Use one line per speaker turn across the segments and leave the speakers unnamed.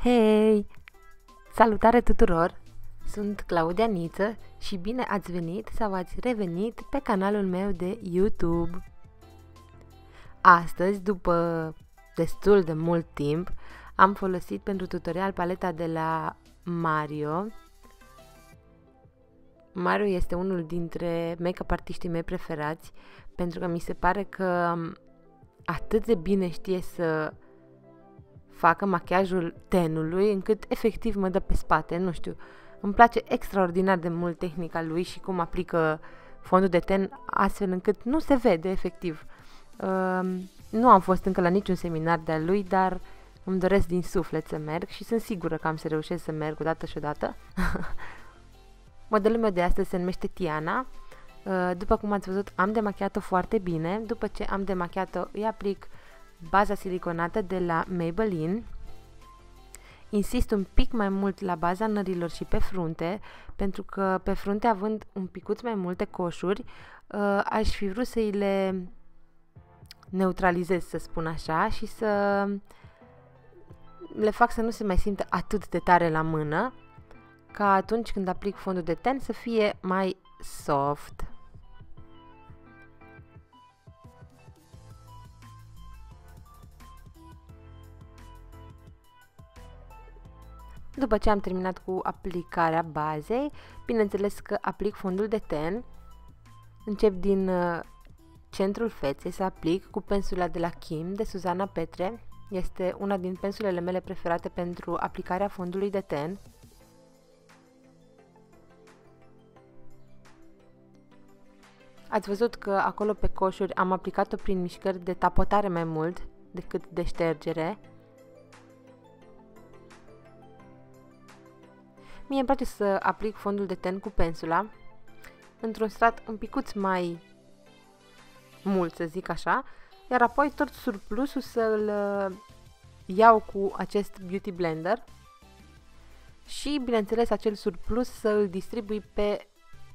Hei! Salutare tuturor! Sunt Claudia Niță și bine ați venit sau ați revenit pe canalul meu de YouTube. Astăzi, după destul de mult timp, am folosit pentru tutorial paleta de la Mario. Mario este unul dintre make-up artiștii mei preferați pentru că mi se pare că atât de bine știe să facă machiajul tenului încât efectiv mă dă pe spate, nu știu. Îmi place extraordinar de mult tehnica lui și cum aplică fondul de ten astfel încât nu se vede efectiv. Nu am fost încă la niciun seminar de-al lui, dar îmi doresc din suflet să merg și sunt sigură că am să reușesc să merg odată și odată. Modelul meu de astăzi se numește Tiana. După cum ați văzut, am demachiat-o foarte bine. După ce am demachiat-o, îi aplic baza siliconată de la Maybelline. Insist un pic mai mult la baza nărilor și pe frunte, pentru că pe frunte, având un picuț mai multe coșuri, aș fi vrut să îi le neutralizez, să spun așa, și să le fac să nu se mai simtă atât de tare la mână, ca atunci când aplic fondul de ten să fie mai soft. După ce am terminat cu aplicarea bazei, bineînțeles că aplic fondul de ten. Încep din centrul feței să aplic cu pensula de la Kim de Suzana Petre. Este una din pensulele mele preferate pentru aplicarea fondului de ten. Ați văzut că acolo pe coșuri am aplicat-o prin mișcări de tapotare mai mult decât de ștergere. Mie îmi place să aplic fondul de ten cu pensula într-un strat un picuț mai mult, să zic așa, iar apoi tot surplusul să îl iau cu acest Beauty Blender și, bineînțeles, acel surplus să îl distribui pe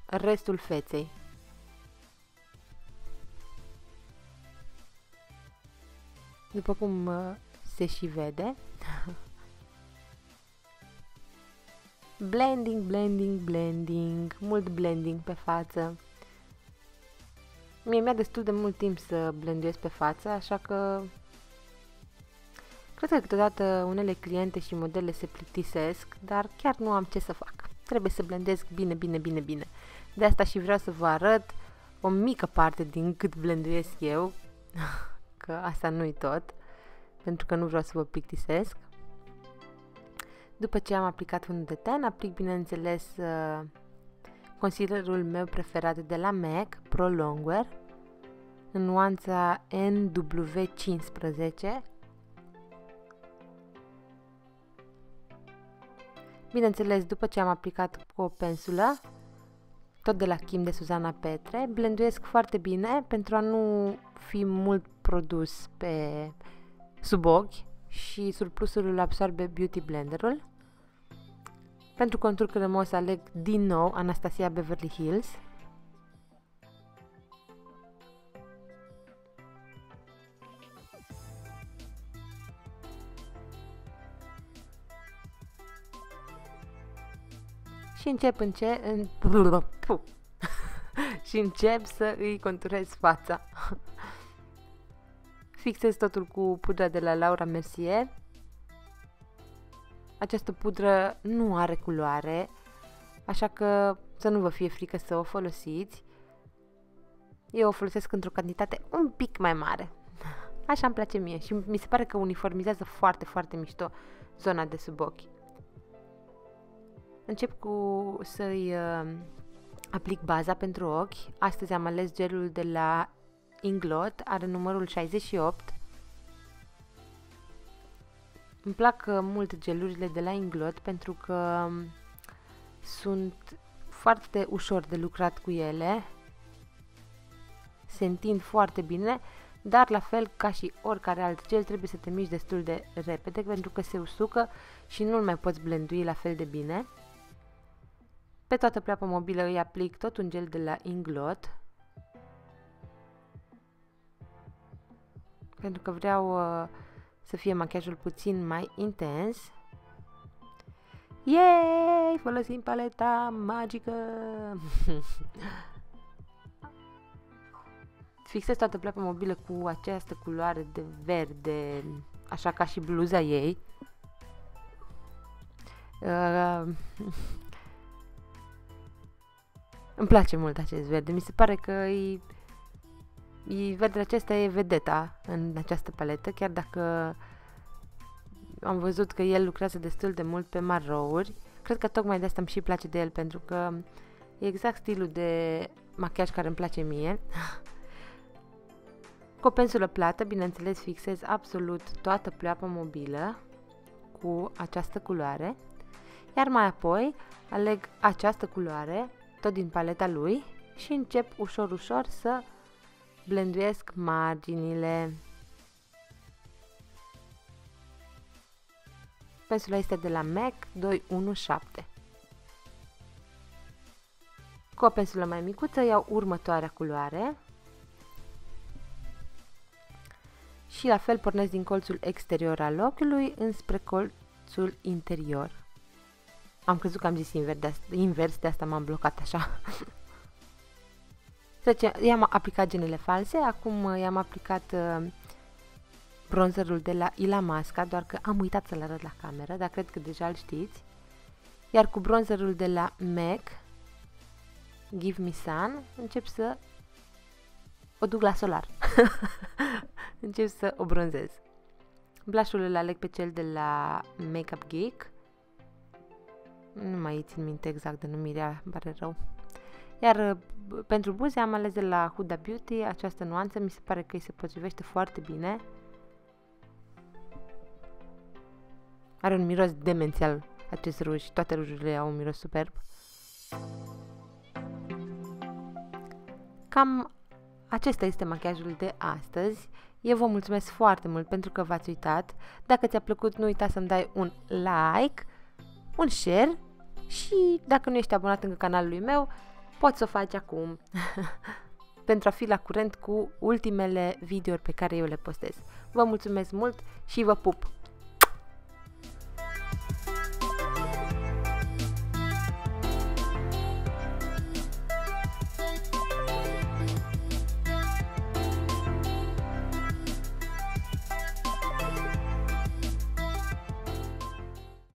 restul feței. După cum se și vede. Blending, blending, blending, mult blending pe față. Mie mi-a destul de mult timp să blenduiesc pe față, așa că cred că câteodată unele cliente și modele se plictisesc, dar chiar nu am ce să fac. Trebuie să blendez bine, bine, bine, bine. De asta și vreau să vă arăt o mică parte din cât blenduiesc eu, că asta nu-i tot, pentru că nu vreau să vă plictisesc. După ce am aplicat fondul de ten, aplic, bineînțeles, concealerul meu preferat de la MAC, Pro Longwear, în nuanța NW15. Bineînțeles, după ce am aplicat cu o pensulă, tot de la Kim de Suzana Petre, blenduiesc foarte bine pentru a nu fi mult produs sub ochi și surplusul îl absorbe Beauty Blenderul. Pentru contur cremos aleg din nou Anastasia Beverly Hills. Și încep să îi conturez fața. Fixez totul cu pudra de la Laura Mercier. Această pudră nu are culoare, așa că să nu vă fie frică să o folosiți. Eu o folosesc într-o cantitate un pic mai mare. Așa îmi place mie și mi se pare că uniformizează foarte, foarte mișto zona de sub ochi. Încep cu să-i aplic baza pentru ochi. Astăzi am ales gelul de la Inglot, are numărul 68. Îmi plac mult gelurile de la Inglot pentru că sunt foarte ușor de lucrat cu ele, se întind foarte bine, dar la fel ca și oricare alt gel trebuie să te miști destul de repede pentru că se usucă și nu-l mai poți blendui la fel de bine. Pe toată pleoapa mobilă îi aplic tot un gel de la Inglot pentru că vreau să fie machiajul puțin mai intens. Yay! Folosim paleta magică! Fixez toată pleoapa mobilă cu această culoare de verde, așa ca și bluza ei. Îmi place mult acest verde, mi se pare că verdele acesta e vedeta în această paletă, chiar dacă am văzut că el lucrează destul de mult pe marouri. Cred că tocmai de asta îmi și place de el, pentru că e exact stilul de machiaj care îmi place mie. Cu o pensulă plată, bineînțeles, fixez absolut toată pleoapa mobilă cu această culoare, iar mai apoi aleg această culoare, tot din paleta lui, și încep ușor, ușor să blenduiesc marginile. Pensula este de la MAC 217. Cu o pensulă mai micuță iau următoarea culoare și la fel pornesc din colțul exterior al ochiului înspre colțul interior. Am crezut că am zis invers, de asta m-am blocat așa. I-am aplicat genele false, acum i-am aplicat bronzerul de la Illamasqua, doar că am uitat să-l arăt la cameră, dar cred că deja îl știți. Iar cu bronzerul de la MAC, Give Me Sun, încep să o duc la solar. Încep să o bronzez. Blush-ul îl aleg pe cel de la Makeup Geek. Nu mai țin minte exact denumirea, îmi pare rău. Iar pentru buze am ales de la Huda Beauty această nuanță, mi se pare că îi se potrivește foarte bine. Are un miros demențial acest ruj, toate rujurile au un miros superb. Cam acesta este machiajul de astăzi. Eu vă mulțumesc foarte mult pentru că v-ați uitat. Dacă ți-a plăcut, nu uita să-mi dai un like, un share și dacă nu ești abonat încă canalului meu, poți să o faci acum pentru a fi la curent cu ultimele videouri pe care eu le postez. Vă mulțumesc mult și vă pup!